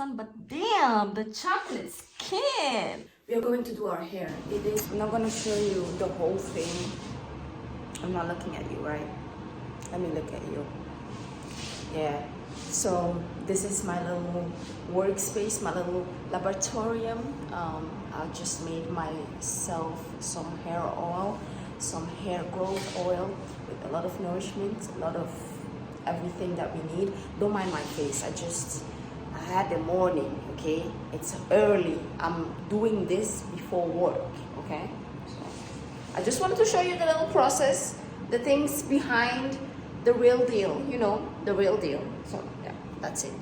But damn, the chocolate skin. We are going to do our hair. I'm not going to show you the whole thing. I'm not looking at you, right? Let me look at you. Yeah. So this is my little workspace, my little laboratorium. I just made myself some hair oil, some hair growth oil with a lot of nourishment, a lot of everything that we need. Don't mind my face. I had the morning, okay? It's early. I'm doing this before work, okay? So I just wanted to show you the little process, the things behind the real deal, you know, the real deal. So yeah, that's it.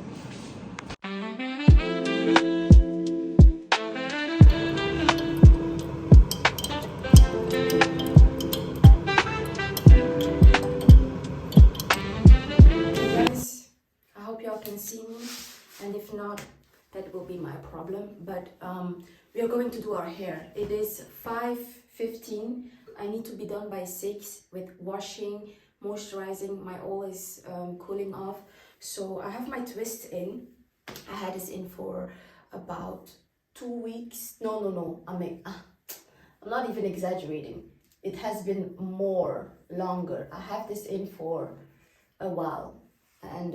Guys, I hope y'all can see me, and if not, that will be my problem. But we are going to do our hair. It is 5:15. I need to be done by 6 with washing, moisturizing. My oil is cooling off, so I have my twist in. I had this in for about 2 weeks. No, I'm not even exaggerating. It has been longer. I have this in for a while, and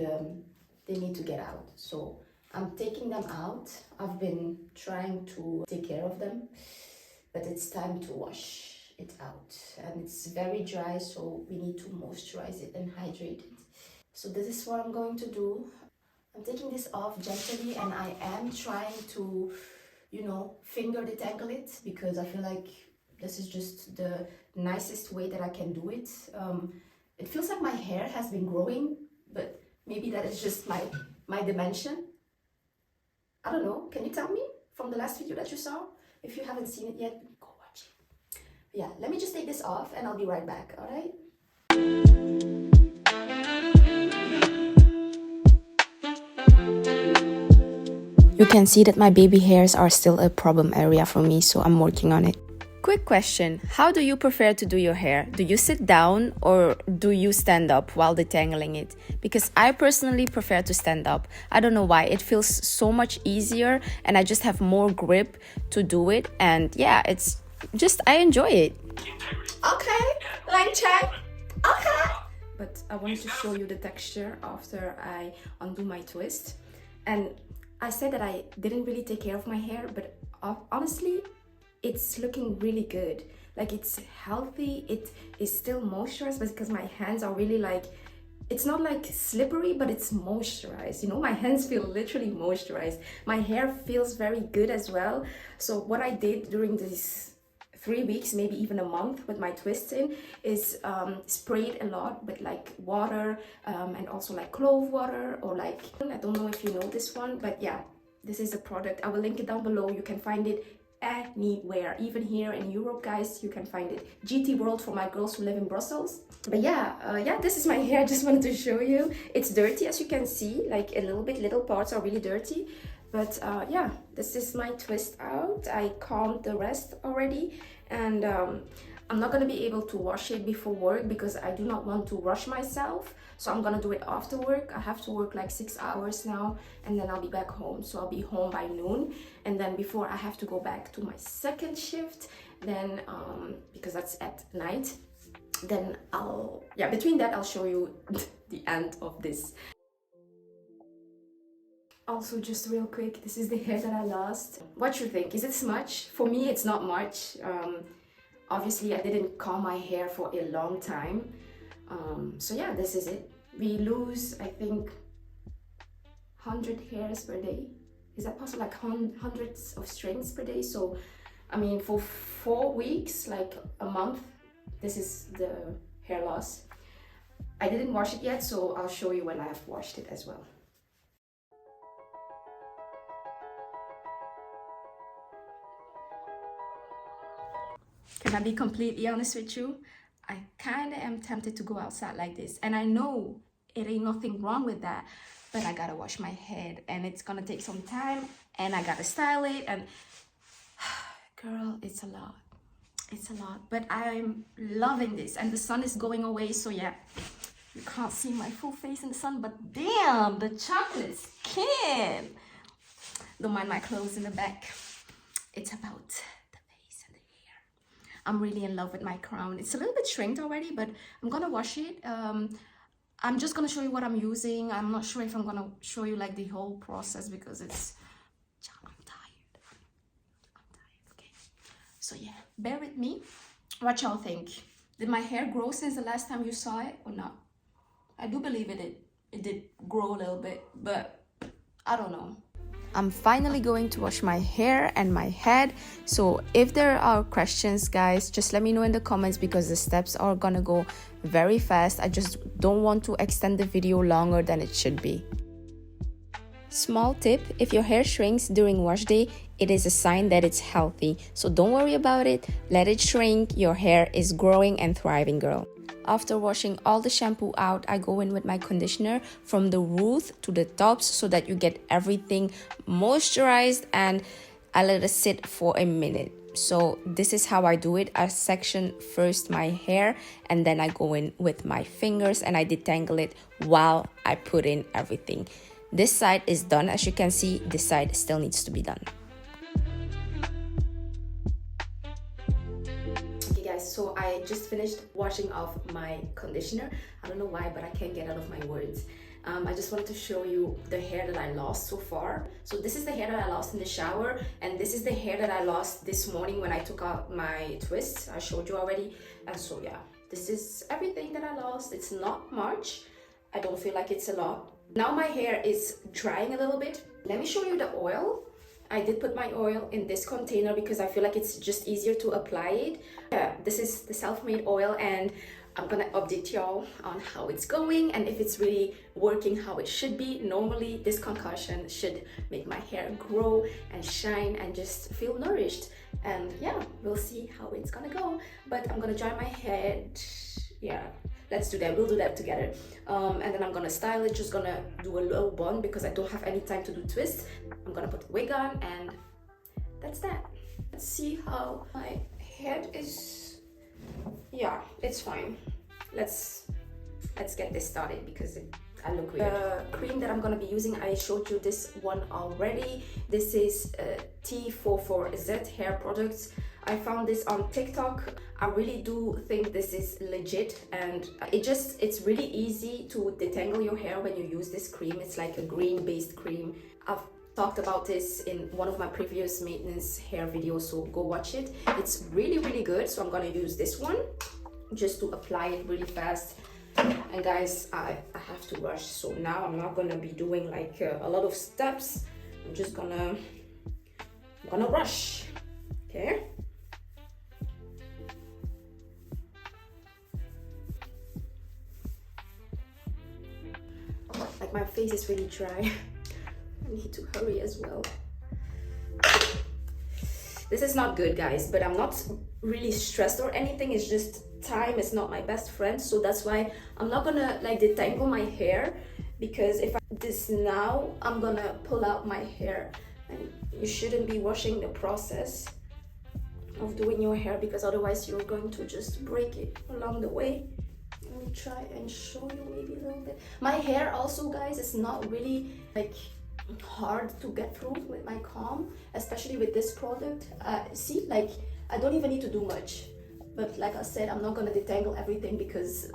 they need to get out, so I'm taking them out. I've been trying to take care of them, but it's time to wash it out, and it's very dry, so we need to moisturize it and hydrate it. So this is what I'm going to do. I'm taking this off gently, and I am trying to, you know, finger detangle it, because I feel like this is just the nicest way that I can do it. It feels like my hair has been growing, but maybe that is just my dimension. I don't know. Can you tell me from the last video that you saw? If you haven't seen it yet, go watch it. Yeah, let me just take this off and I'll be right back, all right? You can see that my baby hairs are still a problem area for me, so I'm working on it. Quick question, how do you prefer to do your hair? Do you sit down or do you stand up while detangling it? Because I personally prefer to stand up. I don't know why, it feels so much easier and I just have more grip to do it, and yeah, it's just, I enjoy it. Okay, line check. Okay. But I wanted to show you the texture after I undo my twist. And I said that I didn't really take care of my hair, but honestly, it's looking really good. Like, it's healthy, it is still moisturized, but because my hands are really like, it's not like slippery, but it's moisturized. You know, my hands feel literally moisturized. My hair feels very good as well. So what I did during these 3 weeks, maybe even a month with my twists in, is sprayed a lot with like water and also like clove water, or like, I don't know if you know this one, but yeah, this is a product. I will link it down below. You can find it anywhere, even here in Europe, guys, you can find it. GT World for my girls who live in Brussels. But yeah, this is my hair. I just wanted to show you. It's dirty, as you can see, like a little parts are really dirty. But yeah, this is my twist out. I combed the rest already, and I'm not gonna be able to wash it before work because I do not want to rush myself. So I'm gonna do it after work. I have to work like 6 hours now, and then I'll be back home. So I'll be home by noon, and then before I have to go back to my second shift, then because that's at night, then between that I'll show you the end of this. Also, just real quick, this is the hair that I lost. What you think? Is it much? For me, it's not much. Obviously, I didn't comb my hair for a long time. So yeah, this is it. We lose, I think, 100 hairs per day. Is that possible? Like hundreds of strands per day. So, I mean, for 4 weeks, like a month, this is the hair loss. I didn't wash it yet, so I'll show you when I have washed it as well. Can I be completely honest with you? I kind of am tempted to go outside like this. And I know it ain't nothing wrong with that, but I gotta wash my head and it's gonna take some time and I gotta style it, and girl, it's a lot. It's a lot, but I'm loving this, and the sun is going away, so yeah, you can't see my full face in the sun, but damn, the chocolate skin. Don't mind my clothes in the back. It's about the face and the hair. I'm really in love with my crown. It's a little bit shrinked already, but I'm gonna wash it. I'm just gonna show you what I'm using. I'm not sure if I'm gonna show you like the whole process because it's... I'm tired. I'm tired, okay? So yeah, bear with me. What y'all think? Did my hair grow since the last time you saw it or not? I do believe it did grow a little bit, but I don't know. I'm finally going to wash my hair and my head. So if there are questions, guys, just let me know in the comments because the steps are gonna go very fast. I just don't want to extend the video longer than it should be. Small tip, if your hair shrinks during wash day, it is a sign that it's healthy. So don't worry about it, let it shrink. Your hair is growing and thriving, girl. After washing all the shampoo out, I go in with my conditioner from the root to the tops so that you get everything moisturized, and I let it sit for a minute. So this is how I do it. I section first my hair and then I go in with my fingers and I detangle it while I put in everything. This side is done. As you can see, this side still needs to be done. So I just finished washing off my conditioner. I don't know why, but I can't get out of my words. I just wanted to show you the hair that I lost so far. So this is the hair that I lost in the shower, and this is the hair that I lost this morning when I took out my twists. I showed you already. And so yeah, this is everything that I lost. It's not much. I don't feel like it's a lot. Now my hair is drying a little bit. Let me show you the oil. I did put my oil in this container because I feel like it's just easier to apply it. This is the self-made oil, and I'm gonna update y'all on how it's going and if it's really working how it should be. Normally this concoction should make my hair grow and shine and just feel nourished, and yeah, we'll see how it's gonna go. But I'm gonna dry my head. Yeah, let's do that. We'll do that together. And then I'm gonna style it. Just gonna do a little bun because I don't have any time to do twists. I'm gonna put the wig on, and that's that. Let's see how my head is. Yeah, it's fine. Let's get this started because I look weird. The cream that I'm gonna be using, I showed you this one already. This is T44Z hair products. I found this on TikTok. I really do think this is legit, and it's really easy to detangle your hair when you use this cream. It's like a green based cream. I've talked about this in one of my previous maintenance hair videos, so go watch it. It's really good. So I'm gonna use this one just to apply it really fast. And guys, I have to rush, so now I'm not gonna be doing like a lot of steps. I'm just gonna rush. Okay. Like my face is really dry. I need to hurry as well. This is not good, guys, but I'm not really stressed or anything. It's just time is not my best friend, so that's why I'm not gonna like detangle my hair, because if I do this now, I'm gonna pull out my hair, and you shouldn't be rushing the process of doing your hair because otherwise you're going to just break it along the way. Let me try and show you maybe a little bit. My hair also, guys, is not really like hard to get through with my comb, especially with this product. See, like I don't even need to do much, but like I said, I'm not gonna detangle everything because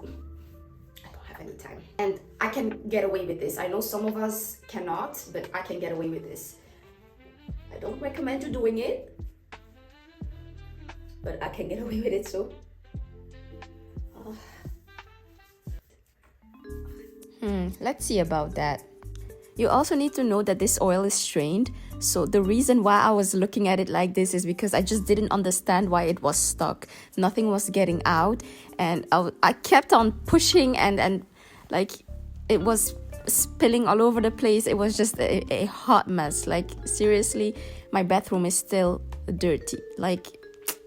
I don't have any time, and I can get away with this. I know some of us cannot, but I can get away with this. I don't recommend you doing it, but I can get away with it. So let's see about that. You also need to know that this oil is strained. So the reason why I was looking at it like this is because I just didn't understand why it was stuck. Nothing was getting out, and I kept on pushing, and like it was spilling all over the place. It was just a hot mess. Like seriously, my bathroom is still dirty. Like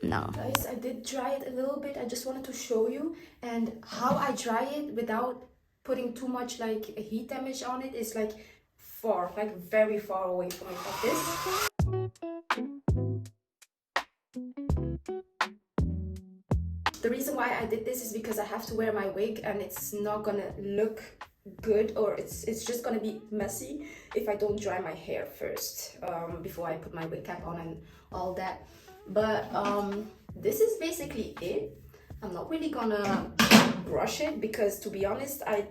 no. Guys, I did dry it a little bit. I just wanted to show you, and how I dry it without putting too much like heat damage on it is like far, like very far away from it, like this. The reason why I did this is because I have to wear my wig, and it's not gonna look good, or it's just gonna be messy if I don't dry my hair first before I put my wig cap on and all that. But this is basically it. I'm not really gonna brush it because, to be honest, I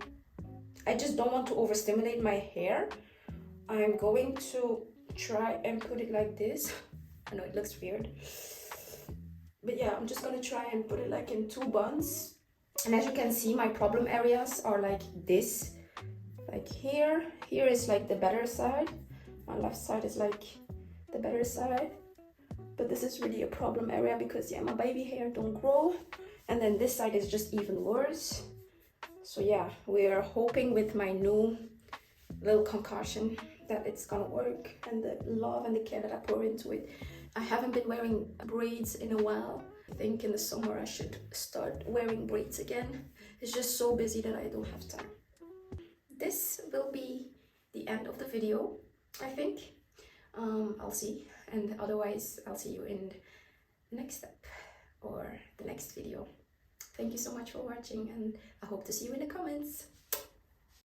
just don't want to overstimulate my hair. I'm going to try and put it like this. I know it looks weird, but yeah, I'm just gonna try and put it like in 2 buns. And as you can see, my problem areas are like this. Like here is like the better side. My left side is like the better side. But this is really a problem area because, yeah, my baby hair don't grow. And then this side is just even worse. So yeah, we're hoping with my new little concoction that it's gonna work, and the love and the care that I pour into it. I haven't been wearing braids in a while. I think in the summer I should start wearing braids again. It's just so busy that I don't have time. This will be the end of the video, I think. I'll see, and otherwise I'll see you in the next step or the next video. Thank you so much for watching, and I hope to see you in the comments.